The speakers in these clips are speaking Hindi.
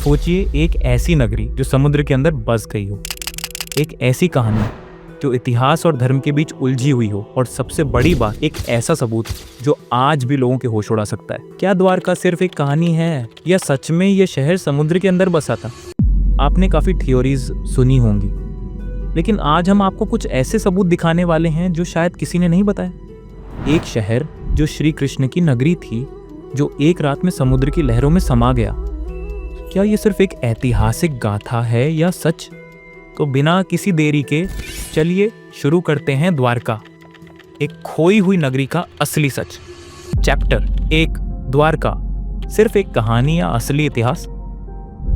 सोचिए, एक ऐसी नगरी जो समुद्र के अंदर बस गई हो, एक ऐसी कहानी जो इतिहास और धर्म के बीच उलझी हुई हो, और सबसे बड़ी बात, एक ऐसा सबूत जो आज भी लोगों के होश उड़ा सकता है। क्या द्वारका सिर्फ एक कहानी है, या सच में ये शहर समुद्र के अंदर बसा था? आपने काफी थ्योरीज सुनी होंगी, लेकिन आज हम आपको कुछ ऐसे सबूत दिखाने वाले हैं जो शायद किसी ने नहीं बताया। एक शहर जो श्री कृष्ण की नगरी थी, जो एक रात में समुद्र की लहरों में समा गया। क्या ये सिर्फ एक ऐतिहासिक गाथा है या सच? तो बिना किसी देरी के चलिए शुरू करते हैं द्वारका, एक खोई हुई नगरी का असली सच। चैप्टर 1, द्वारका, सिर्फ एक कहानी या असली इतिहास?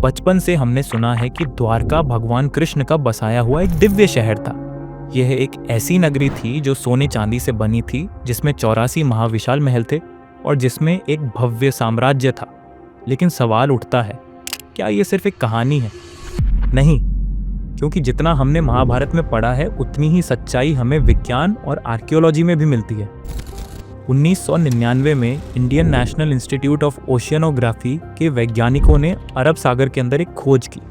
बचपन से हमने सुना है कि द्वारका भगवान कृष्ण का बसाया हुआ एक दिव्य शहर था। यह एक ऐसी नगरी थी जो सोने चांदी से बनी थी, जिसमें 84 महाविशाल महल थे और जिसमें एक भव्य साम्राज्य था। लेकिन सवाल उठता है, क्या यह सिर्फ एक कहानी है? नहीं, क्योंकि जितना हमने महाभारत में पढ़ा है, उतनी ही सच्चाई हमें विज्ञान और आर्कियोलॉजी में भी मिलती है। 1999 में Indian national institute of oceanography के वैज्ञानिकों ने अरब सागर के अंदर एक खोज की।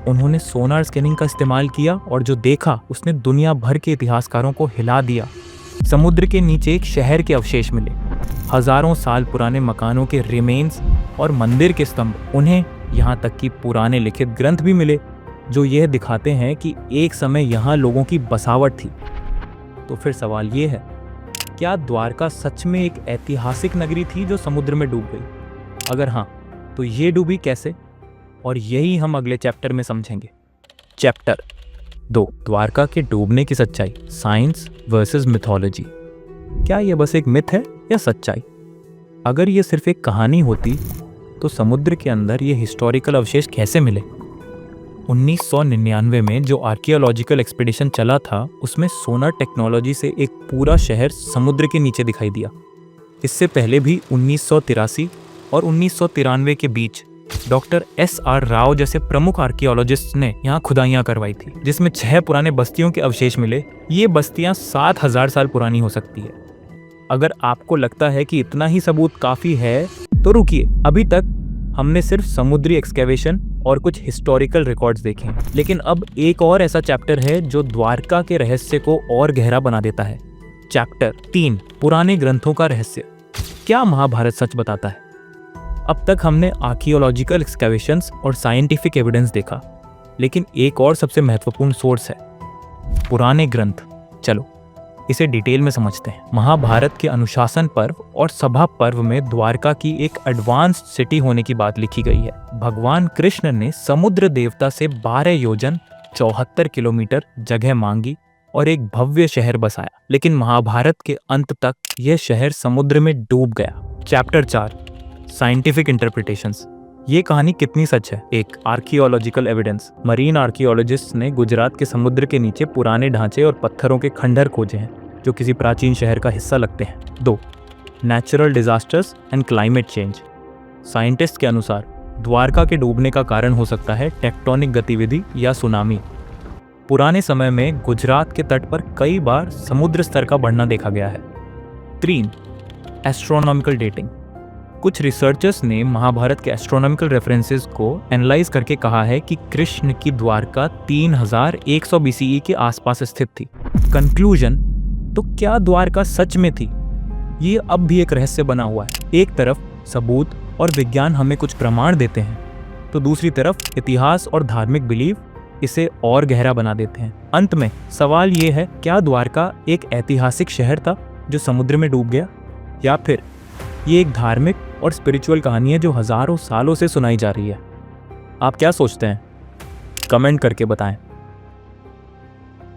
उन्होंने सोनार स्कैनिंग का इस्तेमाल किया और जो देखा उसने दुनिया भर के इतिहासकारों को हिला दिया। समुद्र के नीचे एक शहर के अवशेष मिले, हजारों साल पुराने मकानों के रिमेन्स और मंदिर के स्तंभ। उन्हें यहाँ तक कि पुराने लिखित ग्रंथ भी मिले जो यह दिखाते हैं कि एक समय यहाँ लोगों की बसावट थी। तो फिर सवाल ये है, क्या द्वारका सच में एक ऐतिहासिक नगरी थी जो समुद्र में डूब गई? अगर हाँ, तो ये डूबी कैसे? और यही हम अगले चैप्टर में समझेंगे। चैप्टर 2, द्वारका के डूबने की सच्चाई, साइंस वर्सेस मिथोलॉजी। क्या यह बस एक मिथ है या सच्चाई? अगर यह सिर्फ एक कहानी होती तो समुद्र के अंदर ये हिस्टोरिकल अवशेष कैसे मिले? 1999 में जो आर्कियोलॉजिकल एक्सपीडिशन चला था, उसमें सोनार टेक्नोलॉजी से एक पूरा शहर समुद्र के नीचे दिखाई दिया। इससे पहले भी 1983 और 1993 के बीच डॉक्टर SR राव जैसे प्रमुख आर्कियोलॉजिस्ट ने यहाँ खुदाइयाँ करवाई थी, जिसमें 6 पुराने बस्तियों के अवशेष मिले। ये बस्तियाँ 7000 साल पुरानी हो सकती है। अगर आपको लगता है कि इतना ही सबूत काफ़ी है, तो रुकिए, अभी तक हमने सिर्फ समुद्री एक्सकेवेशन और कुछ हिस्टोरिकल रिकॉर्ड्स देखे हैं। लेकिन अब एक और ऐसा चैप्टर है जो द्वारका के रहस्य को और गहरा बना देता है। चैप्टर 3, पुराने ग्रंथों का रहस्य। क्या महाभारत सच बताता है? अब तक हमने आर्कियोलॉजिकल एक्सकेवेशंस और साइंटिफिक एविडेंस देखा, लेकिन एक और सबसे महत्वपूर्ण सोर्स है, पुराने ग्रंथ। चलो इसे डिटेल में समझते हैं। महाभारत के अनुशासन पर्व और सभा पर्व में द्वारका की एक एडवांस्ड सिटी होने की बात लिखी गई है। भगवान कृष्ण ने समुद्र देवता से 12 योजन 74 किलोमीटर जगह मांगी और एक भव्य शहर बसाया, लेकिन महाभारत के अंत तक यह शहर समुद्र में डूब गया। Chapter 4, scientific interpretations. ये कहानी कितनी सच है? 1, आर्कियोलॉजिकल एविडेंस। मरीन आर्कियोलॉजिस्ट ने गुजरात के समुद्र के नीचे पुराने ढांचे और पत्थरों के खंडहर खोजे हैं जो किसी प्राचीन शहर का हिस्सा लगते हैं। 2, natural disasters and climate change. Scientist के अनुसार द्वारका के डूबने का कारण हो सकता है टेक्टोनिक गतिविधि या सुनामी। पुराने समय में गुजरात के तट पर कई बार समुद्र स्तर का बढ़ना देखा गया है। 3, एस्ट्रोनॉमिकल डेटिंग। कुछ रिसर्चर्स ने महाभारत के एस्ट्रोनॉमिकल रेफरेंसेस को एनालाइज करके कहा है कि कृष्ण की द्वारका 3100 BCE के आसपास स्थित थी। कंक्लूजन, तो क्या द्वारका सच में थी? ये अब भी एक रहस्य बना हुआ है। एक तरफ सबूत और विज्ञान हमें कुछ प्रमाण देते हैं, तो दूसरी तरफ इतिहास और धार्मिक बिलीव इसे और गहरा बना देते हैं। अंत में सवाल ये है, क्या द्वारका एक ऐतिहासिक शहर था जो समुद्र में डूब गया, या फिर ये एक धार्मिक और स्पिरिचुअल कहानी है जो हजारों सालों से सुनाई जा रही है? आप क्या सोचते हैं? कमेंट करके बताएं।